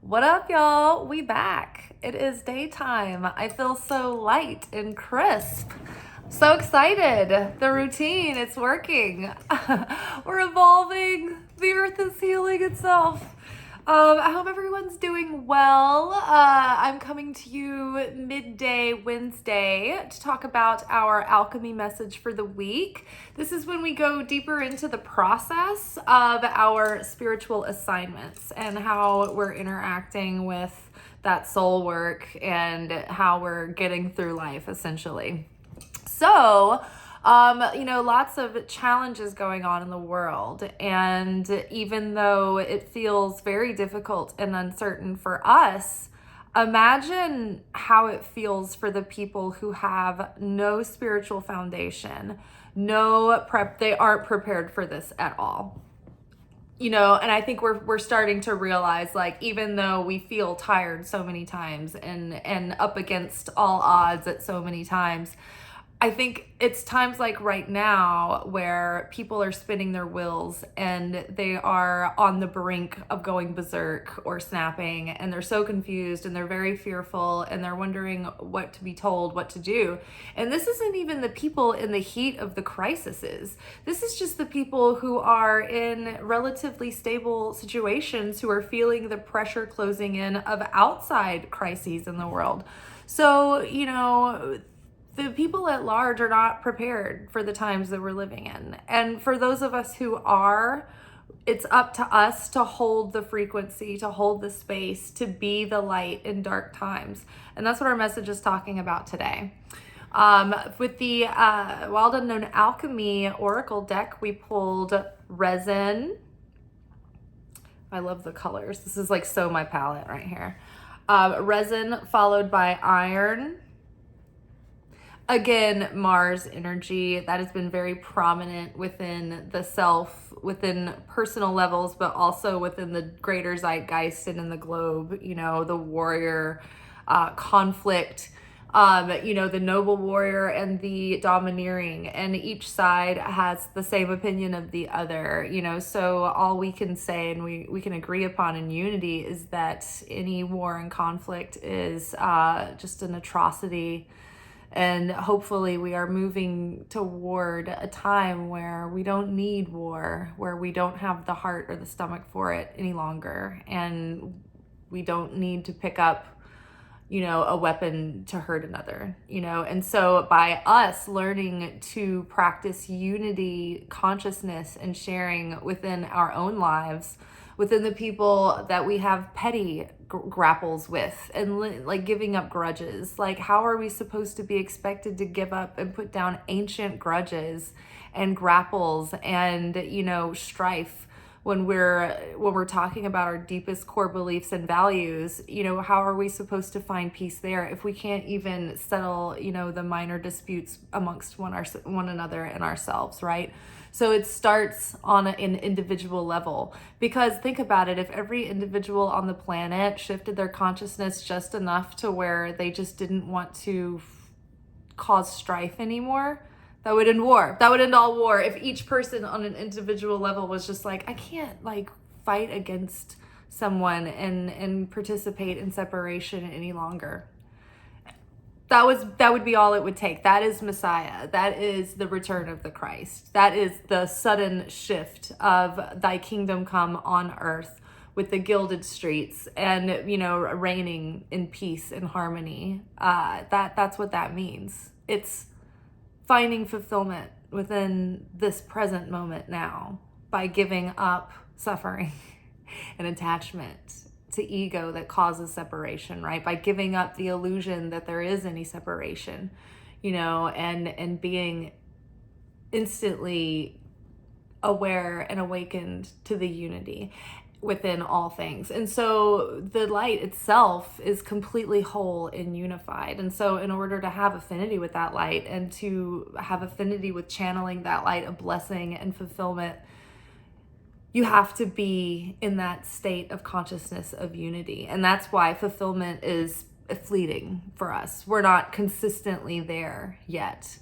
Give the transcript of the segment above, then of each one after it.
What up, y'all? We back. It is daytime. I feel so light and crisp. So excited. The routine, it's working. We're evolving. The earth is healing itself. I hope everyone's doing well. I'm coming to you midday Wednesday to talk about our alchemy message for the week. This is when we go deeper into the process of our spiritual assignments and how we're interacting with that soul work and how we're getting through life, essentially. So, lots of challenges going on in the world. And even though it feels very difficult and uncertain for us, imagine how it feels for the people who have no spiritual foundation, no prep. They aren't prepared for this at all. And I think we're starting to realize, like, even though we feel tired so many times and up against all odds at so many times, I think it's times like right now where people are spinning their wheels and they are on the brink of going berserk or snapping, and they're so confused and they're very fearful and they're wondering what to be told, what to do. And this isn't even the people in the heat of the crises. This is just the people who are in relatively stable situations who are feeling the pressure closing in of outside crises in the world. So, the people at large are not prepared for the times that we're living in. And for those of us who are, it's up to us to hold the frequency, to hold the space, to be the light in dark times. And that's what our message is talking about today. With the Wild Unknown Alchemy Oracle deck, we pulled resin. I love the colors. This is like so my palette right here. Resin followed by iron. Again, Mars energy, that has been very prominent within the self, within personal levels, but also within the greater zeitgeist and in the globe, the warrior, conflict, the noble warrior and the domineering, and each side has the same opinion of the other, so all we can say and we can agree upon in unity is that any war and conflict is just an atrocity. And hopefully we are moving toward a time where we don't need war, where we don't have the heart or the stomach for it any longer. And we don't need to pick up, a weapon to hurt another, And so by us learning to practice unity, consciousness, and sharing within our own lives, within the people that we have petty grapples with, and like giving up grudges, like how are we supposed to be expected to give up and put down ancient grudges and grapples and strife when we're talking about our deepest core beliefs and values? How are we supposed to find peace there if we can't even settle the minor disputes amongst one another and ourselves, right? So it starts on an individual level, because think about it, if every individual on the planet shifted their consciousness just enough to where they just didn't want to cause strife anymore, that would end war. That would end all war. If each person on an individual level was just like, I can't fight against someone and participate in separation any longer. That would be all it would take. That is Messiah. That is the return of the Christ. That is the sudden shift of thy kingdom come on earth with the gilded streets and, reigning in peace and harmony. That's what that means. It's finding fulfillment within this present moment now by giving up suffering and attachment to ego that causes separation, right? By giving up the illusion that there is any separation, and being instantly aware and awakened to the unity within all things. And so the light itself is completely whole and unified. And so in order to have affinity with that light and to have affinity with channeling that light of blessing and fulfillment, you have to be in that state of consciousness of unity. And that's why fulfillment is fleeting for us. We're not consistently there yet.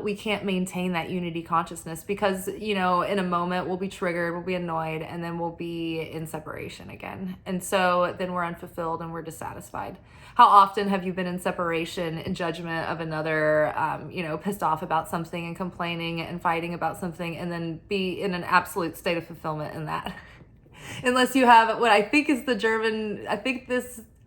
we can't maintain that unity consciousness because, in a moment we'll be triggered, we'll be annoyed, and then we'll be in separation again. And so then we're unfulfilled and we're dissatisfied. How often have you been in separation and judgment of another, pissed off about something and complaining and fighting about something, and then be in an absolute state of fulfillment in that? Unless you have what I think is the German,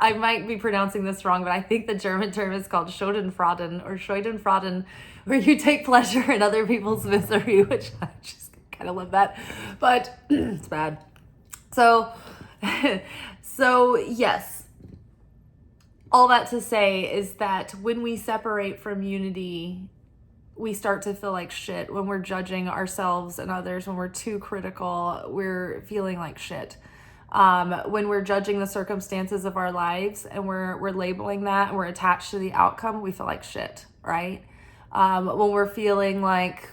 I might be pronouncing this wrong, but I think the German term is called Schadenfreude, where you take pleasure in other people's misery, which I just kind of love that, but it's bad. So yes. All that to say is that when we separate from unity, we start to feel like shit. When we're judging ourselves and others, when we're too critical, we're feeling like shit. When we're judging the circumstances of our lives and we're labeling that and we're attached to the outcome, we feel like shit, right? When we're feeling like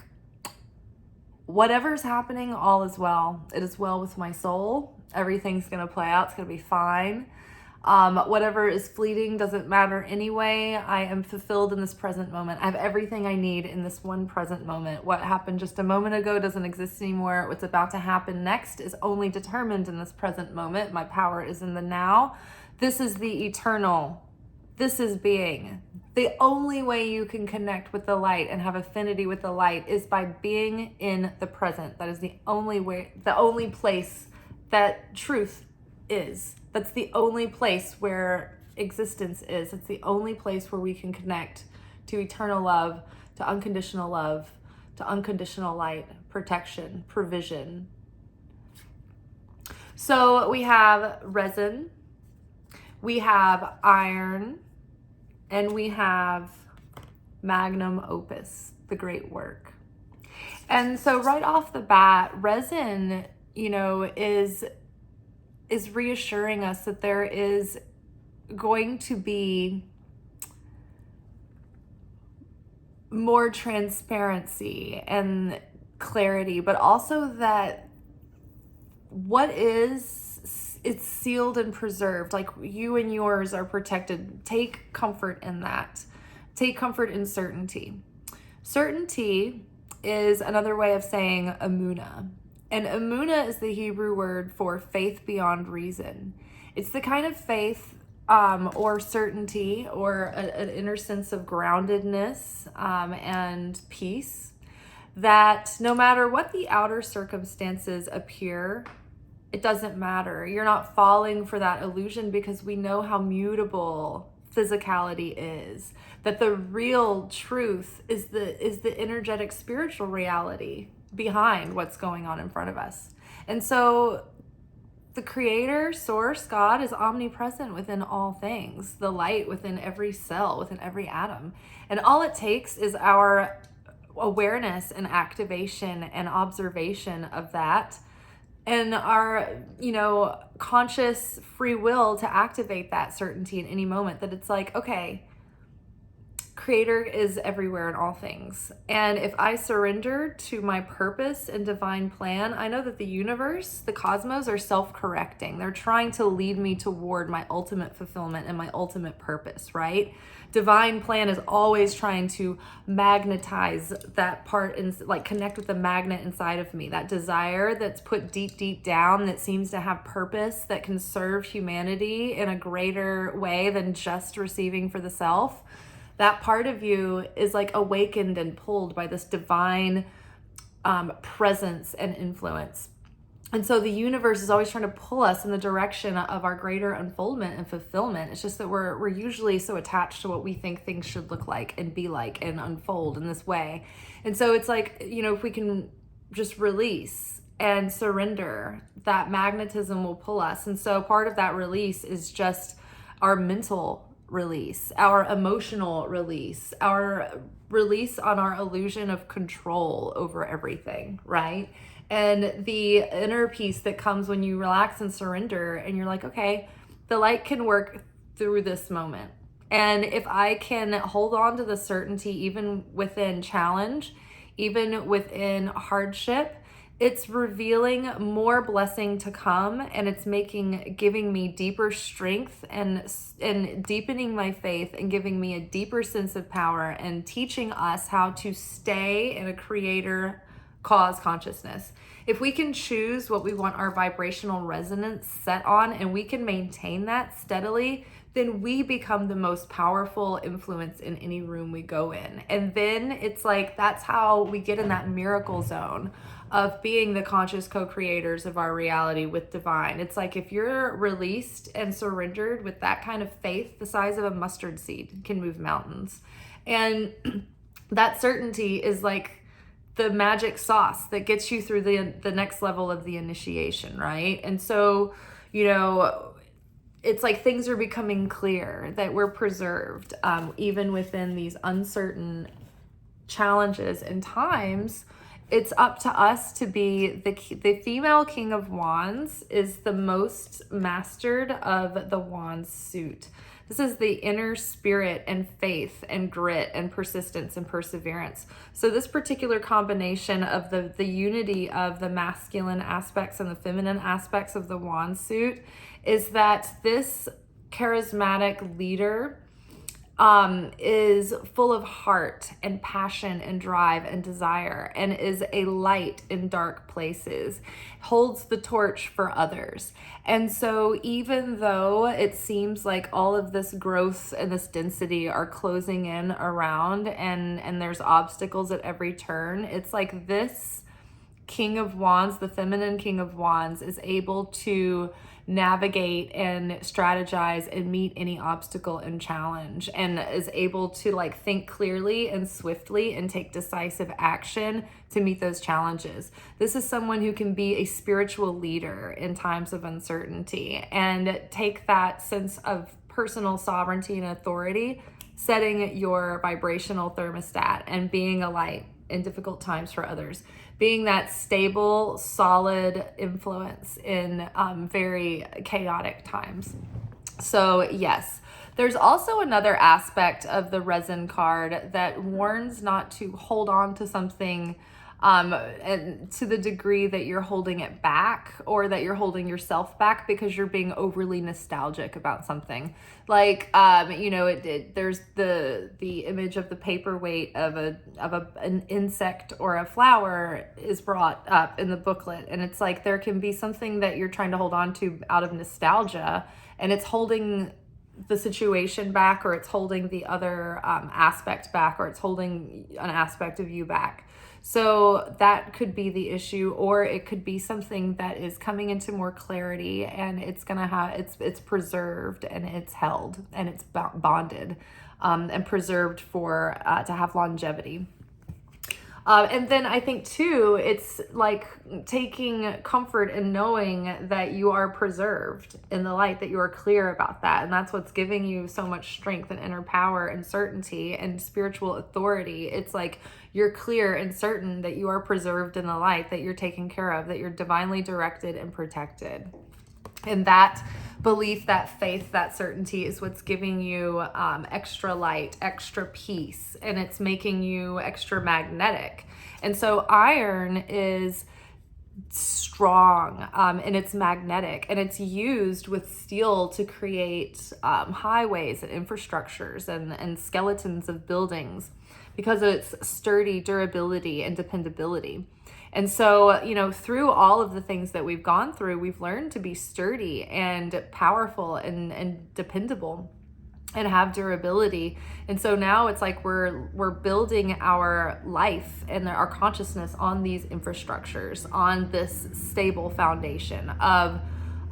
whatever's happening, all is well. It is well with my soul. Everything's going to play out. It's going to be fine. Whatever is fleeting doesn't matter anyway. I am fulfilled in this present moment. I have everything I need in this one present moment. What happened just a moment ago doesn't exist anymore. What's about to happen next is only determined in this present moment. My power is in the now. This is the eternal. This is being. The only way you can connect with the light and have affinity with the light is by being in the present. That is the only way, the only place that truth is. That's the only place where existence is. It's the only place where we can connect to eternal love, to unconditional light, protection, provision. So we have resin, we have iron, and we have magnum opus, the great work. And so right off the bat, resin, is reassuring us that there is going to be more transparency and clarity, but also that what is, it's sealed and preserved. Like you and yours are protected. Take comfort in that. Take comfort in certainty. Certainty is another way of saying emunah. And emunah is the Hebrew word for faith beyond reason. It's the kind of faith or certainty or an inner sense of groundedness and peace that no matter what the outer circumstances appear, it doesn't matter. You're not falling for that illusion because we know how mutable physicality is. That the real truth is the energetic spiritual reality behind what's going on in front of us. And so the creator, source, God is omnipresent within all things, the light within every cell, within every atom. And all it takes is our awareness and activation and observation of that and our, conscious free will to activate that certainty in any moment, that it's like, okay, Creator is everywhere in all things. And if I surrender to my purpose and divine plan, I know that the universe, the cosmos are self-correcting. They're trying to lead me toward my ultimate fulfillment and my ultimate purpose, right? Divine plan is always trying to magnetize that part and connect with the magnet inside of me, that desire that's put deep, deep down that seems to have purpose, that can serve humanity in a greater way than just receiving for the self. That part of you is awakened and pulled by this divine presence and influence. And so the universe is always trying to pull us in the direction of our greater unfoldment and fulfillment. It's just that we're usually so attached to what we think things should look like and be like and unfold in this way. And so it's if we can just release and surrender, that magnetism will pull us. And so part of that release is just our mental release, our emotional release, our release on our illusion of control over everything, right? And the inner peace that comes when you relax and surrender and you're like, okay, the light can work through this moment. And if I can hold on to the certainty, even within challenge, even within hardship, It's revealing more blessing to come, and it's giving me deeper strength and deepening my faith and giving me a deeper sense of power and teaching us how to stay in a creator cause consciousness. If we can choose what we want our vibrational resonance set on and we can maintain that steadily, then we become the most powerful influence in any room we go in. And then it's like, that's how we get in that miracle zone of being the conscious co-creators of our reality with divine. It's like, if you're released and surrendered with that kind of faith, the size of a mustard seed can move mountains. And that certainty is like the magic sauce that gets you through the next level of the initiation, right? And so, it's like things are becoming clear, that we're preserved, even within these uncertain challenges and times. It's up to us to be the female King of Wands is the most mastered of the Wands suit. This is the inner spirit and faith and grit and persistence and perseverance. So this particular combination of the unity of the masculine aspects and the feminine aspects of the Wands suit is that this charismatic leader is full of heart and passion and drive and desire, and is a light in dark places, holds the torch for others. And so even though it seems like all of this growth and this density are closing in around and there's obstacles at every turn, it's like this King of Wands, the feminine King of Wands, is able to navigate and strategize and meet any obstacle and challenge, and is able to like think clearly and swiftly and take decisive action to meet those challenges. This is someone who can be a spiritual leader in times of uncertainty and take that sense of personal sovereignty and authority, setting your vibrational thermostat and being a light in difficult times for others, being that stable, solid influence in very chaotic times. So yes, there's also another aspect of the resin card that warns not to hold on to something and to the degree that you're holding it back, or that you're holding yourself back because you're being overly nostalgic about something. Like, there's the image of the paperweight of an insect or a flower is brought up in the booklet. And it's like, there can be something that you're trying to hold on to out of nostalgia, and it's holding the situation back, or it's holding the other aspect back, or it's holding an aspect of you back. So that could be the issue, or it could be something that is coming into more clarity, and it's it's preserved and it's held and it's bonded and preserved for to have longevity. And then I think too, it's like taking comfort in knowing that you are preserved in the light, that you are clear about that. And that's what's giving you so much strength and inner power and certainty and spiritual authority. It's like you're clear and certain that you are preserved in the light, that you're taken care of, that you're divinely directed and protected. And that belief, that faith, that certainty is what's giving you extra light, extra peace, and it's making you extra magnetic. And so iron is strong and it's magnetic, and it's used with steel to create highways and infrastructures and skeletons of buildings because of its sturdy durability and dependability. And so, through all of the things that we've gone through, we've learned to be sturdy and powerful and dependable and have durability. And so now it's like we're building our life and our consciousness on these infrastructures, on this stable foundation of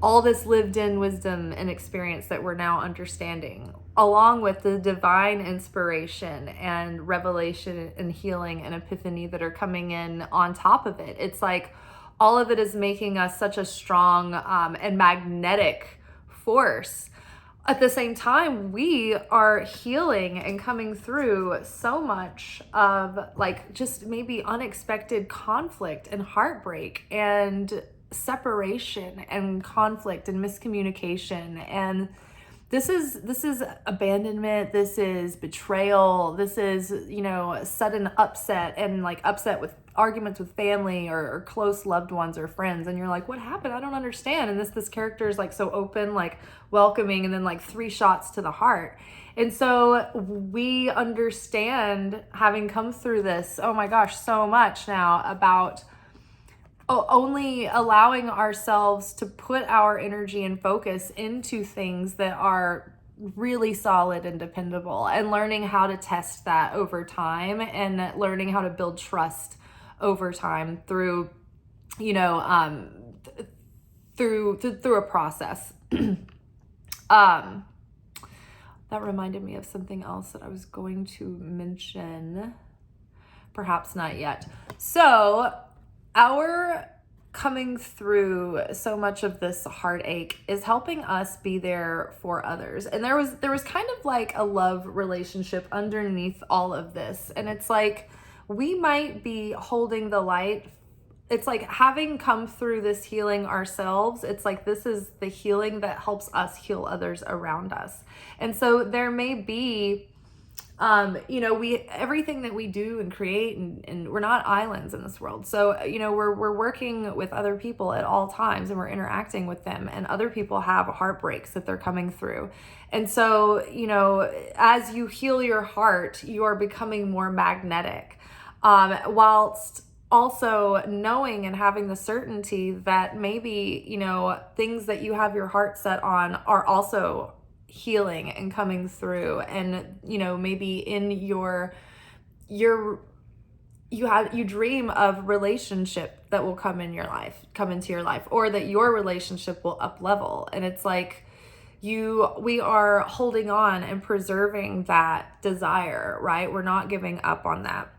all this lived in wisdom and experience that we're now understanding, along with the divine inspiration and revelation and healing and epiphany that are coming in on top of it. It's like all of it is making us such a strong and magnetic force. At the same time, we are healing and coming through so much of like just maybe unexpected conflict and heartbreak and separation and conflict and miscommunication and this is abandonment, this is betrayal, this is, sudden upset, and like upset with arguments with family or close loved ones or friends, and you're like, what happened? I don't understand. And this character is like so open, like welcoming, and then like 3 shots to the heart. And so we understand, having come through this, oh my gosh, so much now, about only allowing ourselves to put our energy and focus into things that are really solid and dependable, and learning how to test that over time, and learning how to build trust over time through, through a process. That reminded me of something else that I was going to mention. Perhaps not yet. So our coming through so much of this heartache is helping us be there for others. And there was kind of like a love relationship underneath all of this. And it's like, we might be holding the light. It's like, having come through this healing ourselves, it's like, this is the healing that helps us heal others around us. And so there may be, everything that we do and create, and we're not islands in this world. So, we're working with other people at all times, and we're interacting with them, and other people have heartbreaks that they're coming through. And so, as you heal your heart, you are becoming more magnetic, whilst also knowing and having the certainty that maybe, things that you have your heart set on are also healing and coming through. And, maybe in you dream of relationship that will come into your life, or that your relationship will up level. And it's like, we are holding on and preserving that desire, right? We're not giving up on that.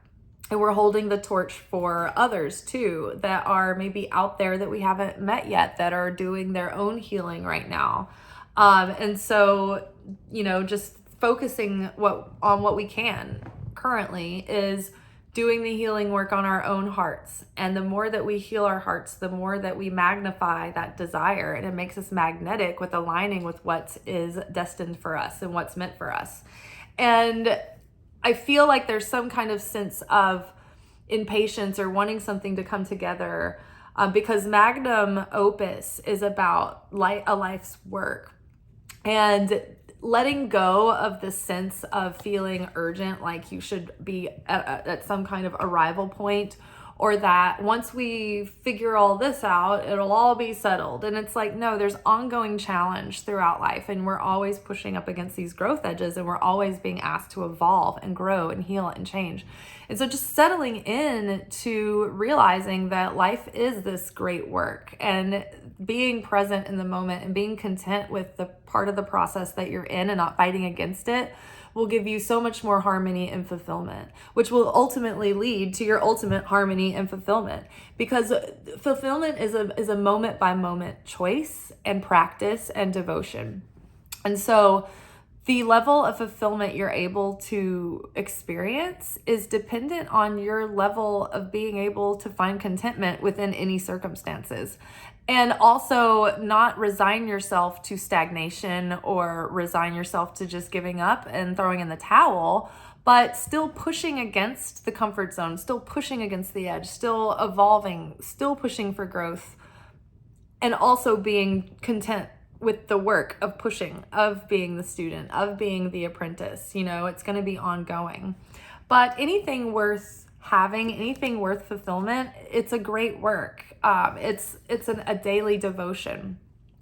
And we're holding the torch for others too, that are maybe out there that we haven't met yet, that are doing their own healing right now. And so, just focusing on what we can currently is doing the healing work on our own hearts. And the more that we heal our hearts, the more that we magnify that desire, and it makes us magnetic with aligning with what is destined for us and what's meant for us. And I feel like there's some kind of sense of impatience or wanting something to come together, because magnum opus is about a life's work. And letting go of the sense of feeling urgent, like you should be at some kind of arrival point, or that once we figure all this out, it'll all be settled. And it's like, no, there's ongoing challenge throughout life, and we're always pushing up against these growth edges, and we're always being asked to evolve and grow and heal and change. And so just settling in to realizing that life is this great work, and being present in the moment and being content with the part of the process that you're in and not fighting against it will give you so much more harmony and fulfillment, which will ultimately lead to your ultimate harmony and fulfillment. Because fulfillment is a moment by moment choice and practice and devotion. And so the level of fulfillment you're able to experience is dependent on your level of being able to find contentment within any circumstances. And also not resign yourself to stagnation, or resign yourself to just giving up and throwing in the towel, but still pushing against the comfort zone, still pushing against the edge, still evolving, still pushing for growth, and also being content with the work of pushing, of being the student, of being the apprentice. It's going to be ongoing. But anything worth having, anything worth fulfillment, it's a great work. It's a daily devotion,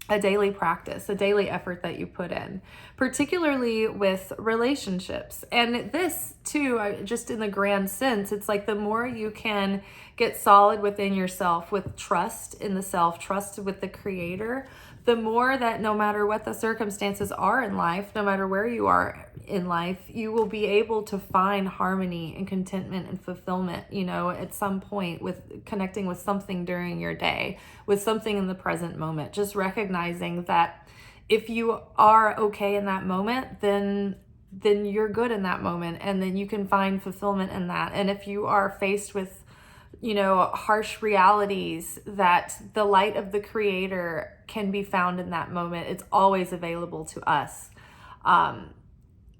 a daily practice, a daily effort that you put in, particularly with relationships. And this too, just in the grand sense, it's like the more you can get solid within yourself, with trust in the self, trust with the creator, the more that no matter what the circumstances are in life, no matter where you are in life, you will be able to find harmony and contentment and fulfillment, at some point, with connecting with something during your day, with something in the present moment. Just recognizing that if you are okay in that moment, then you're good in that moment, and then you can find fulfillment in that. And if you are faced with harsh realities, that the light of the creator can be found in that moment. It's always available to us. And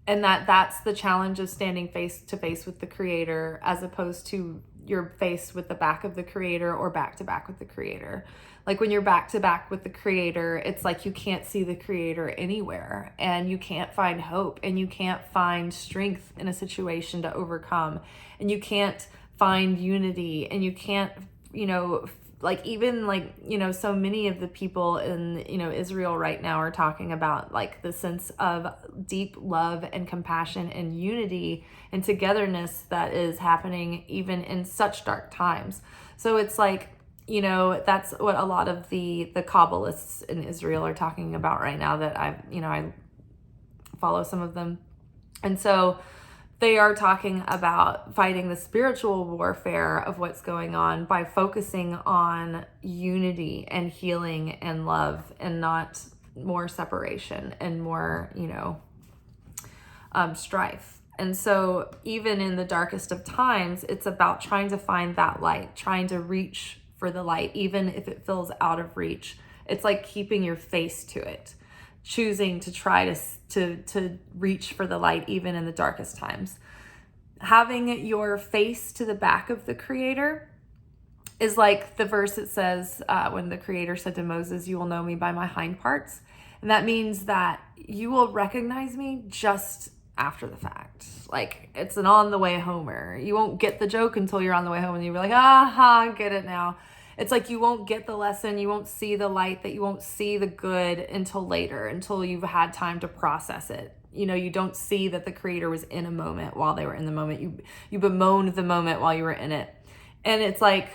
that's the challenge of standing face to face with the creator, as opposed to you're faced with the back of the creator or back to back with the creator. Like when you're back to back with the creator, it's like you can't see the creator anywhere, and you can't find hope, and you can't find strength in a situation to overcome, and you can't find unity, and you can't, like even like, so many of the people in, Israel right now are talking about like the sense of deep love and compassion and unity and togetherness that is happening even in such dark times. So it's like, that's what a lot of the Kabbalists in Israel are talking about right now, that I follow some of them. And so they are talking about fighting the spiritual warfare of what's going on by focusing on unity and healing and love, and not more separation and more, strife. And so even in the darkest of times, it's about trying to find that light, trying to reach for the light, even if it feels out of reach. It's like keeping your face to it, choosing to try to reach for the light even in the darkest times. Having your face to the back of the creator is like the verse that says, when the creator said to Moses, "You will know me by my hind parts." And that means that you will recognize me just after the fact. Like it's an on the way homer. You won't get the joke until you're on the way home and you'll be like, aha, I get it now. It's like you won't get the lesson, you won't see the light, that you won't see the good until later, until you've had time to process it. You don't see that the creator was in a moment while they were in the moment. You bemoaned the moment while you were in it. And it's like,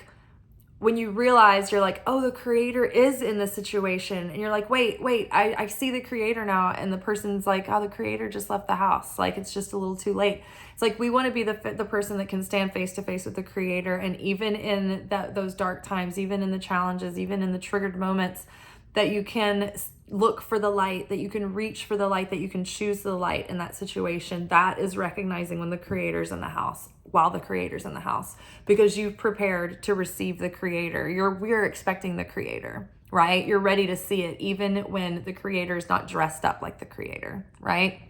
when you realize, you're like, oh, the creator is in this situation. And you're like, wait, I see the creator now. And the person's like, oh, the creator just left the house. Like, it's just a little too late. It's like, we want to be the person that can stand face to face with the creator. And even in those dark times, even in the challenges, even in the triggered moments, that you can look for the light, that you can reach for the light, that you can choose the light in that situation. That is recognizing when the creator's in the house, while the creator's in the house, because you've prepared to receive the creator. We're expecting the creator, right? You're ready to see it, even when the creator is not dressed up like the creator, right?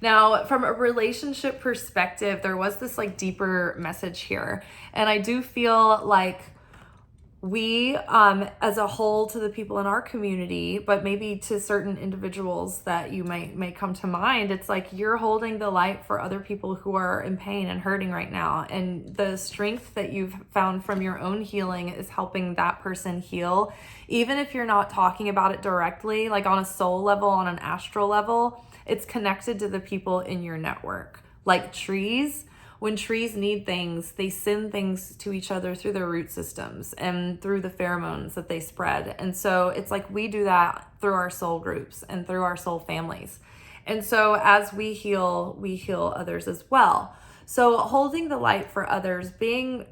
Now, from a relationship perspective, there was this like deeper message here. And I do feel like we, as a whole, to the people in our community, but maybe to certain individuals that you may come to mind, it's like you're holding the light for other people who are in pain and hurting right now. And the strength that you've found from your own healing is helping that person heal. Even if you're not talking about it directly, like on a soul level, on an astral level, it's connected to the people in your network. Like trees, when trees need things, they send things to each other through their root systems and through the pheromones that they spread. And so it's like we do that through our soul groups and through our soul families. And so as we heal others as well. So holding the light for others, being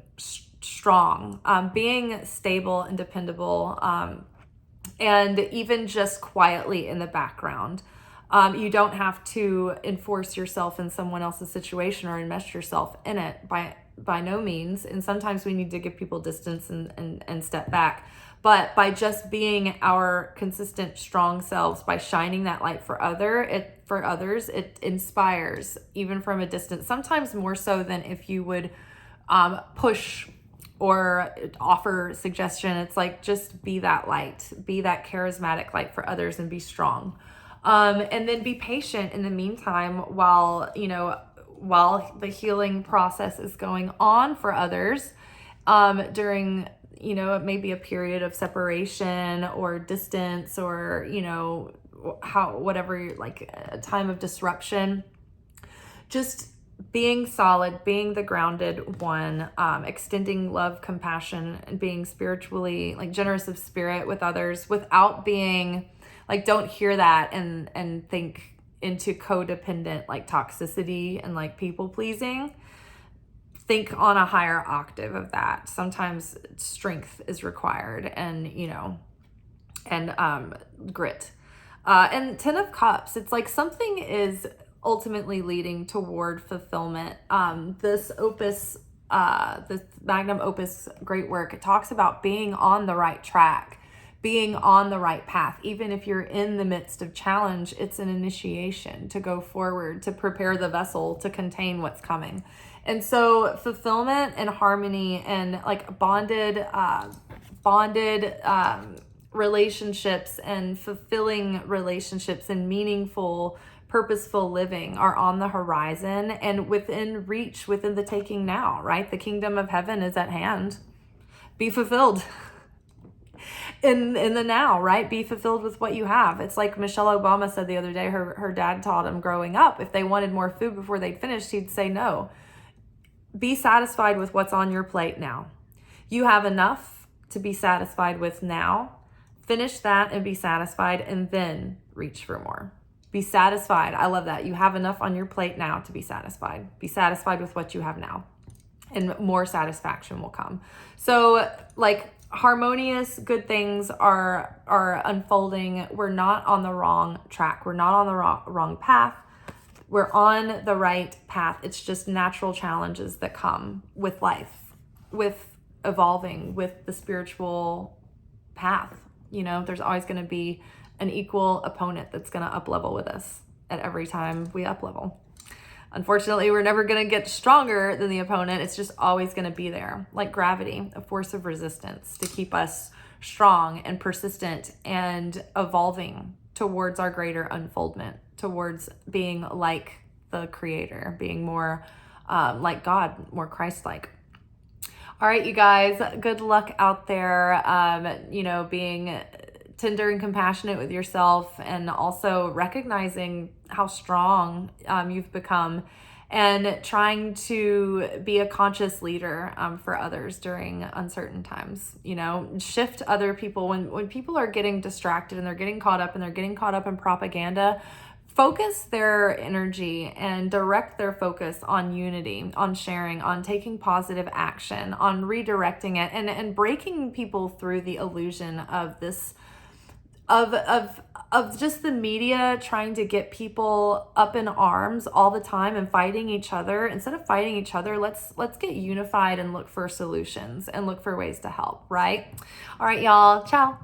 strong, being stable and dependable, and even just quietly in the background. You don't have to enforce yourself in someone else's situation or enmesh yourself in it by no means. And sometimes we need to give people distance and step back. But by just being our consistent, strong selves, by shining that light for others, it inspires even from a distance. Sometimes more so than if you would push or offer suggestion. It's like, just be that light, be that charismatic light for others, and be strong. And then be patient in the meantime while the healing process is going on for others, during, it may be a period of separation or distance, or, whatever, like a time of disruption. Just being solid, being the grounded one, extending love, compassion, and being spiritually like generous of spirit with others, without being like, don't hear that and think into codependent like toxicity and like people pleasing. Think on a higher octave of that. Sometimes strength is required, and grit. And 10 of Cups, it's like something is ultimately leading toward fulfillment. This magnum opus great work, it talks about being on the right track, being on the right path. Even if you're in the midst of challenge, it's an initiation to go forward, to prepare the vessel to contain what's coming. And so fulfillment and harmony and like bonded relationships and fulfilling relationships and meaningful, purposeful living are on the horizon and within reach, within the taking now, right? The kingdom of heaven is at hand. Be fulfilled in the now, right? Be fulfilled with what you have. It's like Michelle Obama said the other day, her dad taught him growing up, if they wanted more food before they'd finished, he'd say no. Be satisfied with what's on your plate now. You have enough to be satisfied with now. Finish that and be satisfied, and then reach for more. Be satisfied. I love that. You have enough on your plate now to be satisfied. Be satisfied with what you have now, and more satisfaction will come. So like harmonious, good things are unfolding. We're not on the wrong track. We're not on the wrong path. We're on the right path. It's just natural challenges that come with life, with evolving, with the spiritual path. You know, there's always going to be an equal opponent that's going to up level with us at every time we up level. Unfortunately, we're never going to get stronger than the opponent. It's just always going to be there, like gravity, a force of resistance to keep us strong and persistent and evolving towards our greater unfoldment, towards being like the Creator, being more like God, more Christ-like. All right, you guys, good luck out there, you know, being tender and compassionate with yourself, and also recognizing how strong you've become, and trying to be a conscious leader for others during uncertain times. You know, shift other people when people are getting distracted and they're getting caught up in propaganda. Focus their energy and direct their focus on unity, on sharing, on taking positive action, on redirecting it, and breaking people through the illusion of this of just the media trying to get people up in arms all the time and fighting each other. Instead of fighting each other, let's get unified and look for solutions and look for ways to help, right? All right, y'all. Ciao.